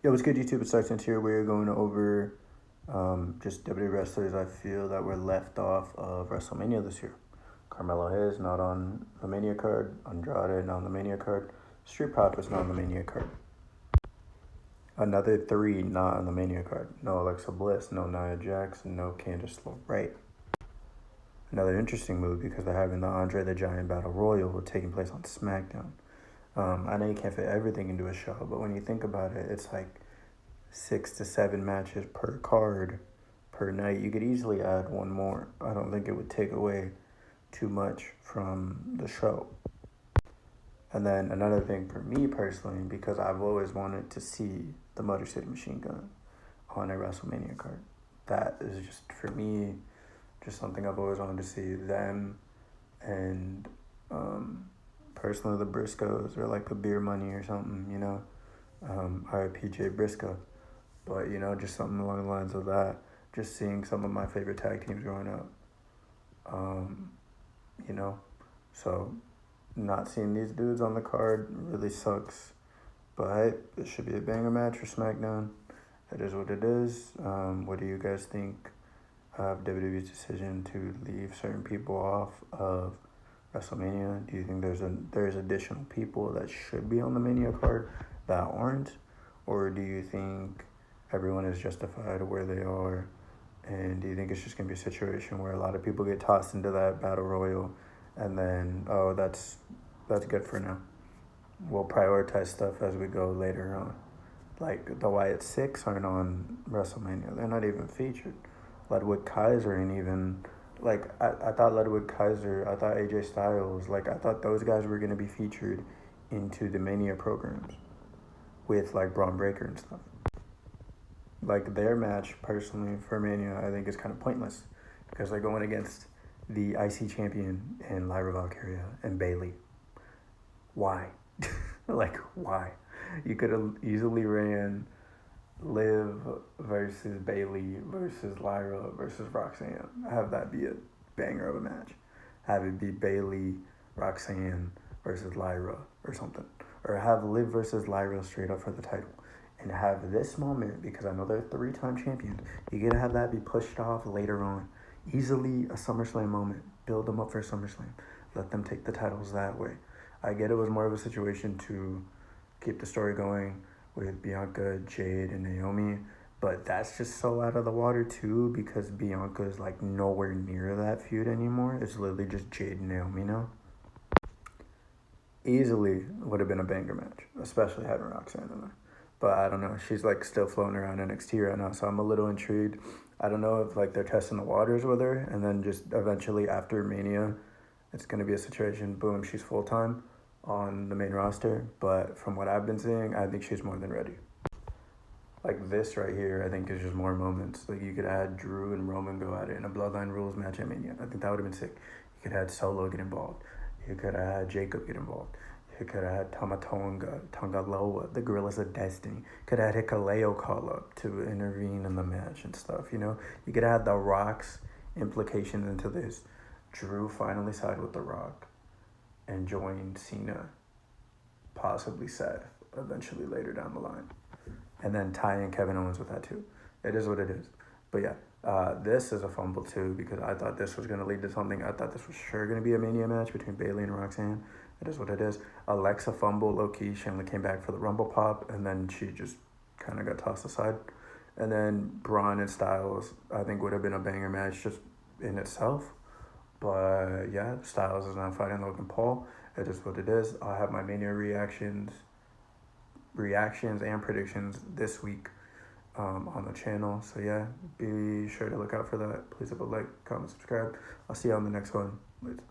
Yo, what's good, YouTube? It's Sargent here. We're going over just WWE wrestlers I feel that were left off of WrestleMania this year. Carmelo Hayes not on the Mania card. Andrade not on the Mania card. Street Profits not on the Mania card. Another three not on the Mania card. No Alexa Bliss, no Nia Jax, no Candice LeRae. Another interesting move because they're having the Andre the Giant Battle Royal taking place on SmackDown. I know you can't fit everything into a show, but when you think about it, it's like 6 to 7 matches per card per night. You could easily add one more. I don't think it would take away too much from the show. And then another thing for me personally, because I've always wanted to see the Motor City Machine Gun on a WrestleMania card. That is just, for me, just something I've always wanted to see. Them and personally the Briscoes, or like the Beer Money or something, you know. R.I.P. Jay Briscoe. But, you know, just something along the lines of that. Just seeing some of my favorite tag teams growing up. You know, so not seeing these dudes on the card really sucks. But it should be a banger match for SmackDown. It is what it is. What do you guys think of WWE's decision to leave certain people off of WrestleMania? Do you think there's additional people that should be on the Mania card that aren't? Or do you think everyone is justified where they are? And do you think it's just going to be a situation where a lot of people get tossed into that battle royal and then, oh, that's good for now. We'll prioritize stuff as we go later on. Like, the Wyatt Six aren't on WrestleMania. They're not even featured. Ludwig Kaiser ain't even... Like, I thought Ludwig Kaiser, I thought AJ Styles, like, I thought those guys were going to be featured into the Mania programs with, like, Braun Breaker and stuff. Like, their match, personally, for Mania, I think is kind of pointless because they're going against the IC champion and Lyra Valkyria and Bayley. Why? Like, why? You could have easily ran Liv versus Bayley versus Lyra versus Roxanne. Have that be a banger of a match. Have it be Bayley, Roxanne versus Lyra or something. Or have Liv versus Lyra straight up for the title. And have this moment, because I know they're 3-time champions, you gotta have that be pushed off later on. Easily a SummerSlam moment. Build them up for SummerSlam. Let them take the titles that way. I get it was more of a situation to keep the story going with Bianca, Jade, and Naomi, but that's just so out of the water too because Bianca is like nowhere near that feud anymore. It's literally just Jade and Naomi now. Easily would have been a banger match, especially having Roxanne in there. But I don't know. She's like still floating around NXT right now, so I'm a little intrigued. I don't know if like they're testing the waters with her, and then just eventually after Mania, it's gonna be a situation. Boom, she's full time on the main roster. But from what I've been seeing, I think she's more than ready. Like this right here, I think is just more moments. Like you could add Drew and Roman go at it in a Bloodline Rules match at Mania. I think that would have been sick. You could add Solo get involved. You could add Jacob get involved. You could have had Tonga Loa, the Gorillas of Destiny. Could have had Hikaleo call up to intervene in the match and stuff, you know? You could have had The Rock's implications into this. Drew finally sided with The Rock and joined Cena, possibly Seth, eventually later down the line. And then tie in Kevin Owens with that too. It is what it is. But yeah, this is a fumble too because I thought this was going to lead to something. I thought this was sure going to be a Mania match between Bayley and Roxanne. It is what it is. Alexa fumble, low-key. She only came back for the Rumble pop, and then she just kind of got tossed aside. And then Braun and Styles, I think, would have been a banger match just in itself. But, yeah, Styles is now fighting Logan Paul. It is what it is. I'll have my Mania reactions and predictions this week on the channel. So, yeah, be sure to look out for that. Please leave a like, comment, subscribe. I'll see you on the next one. Later.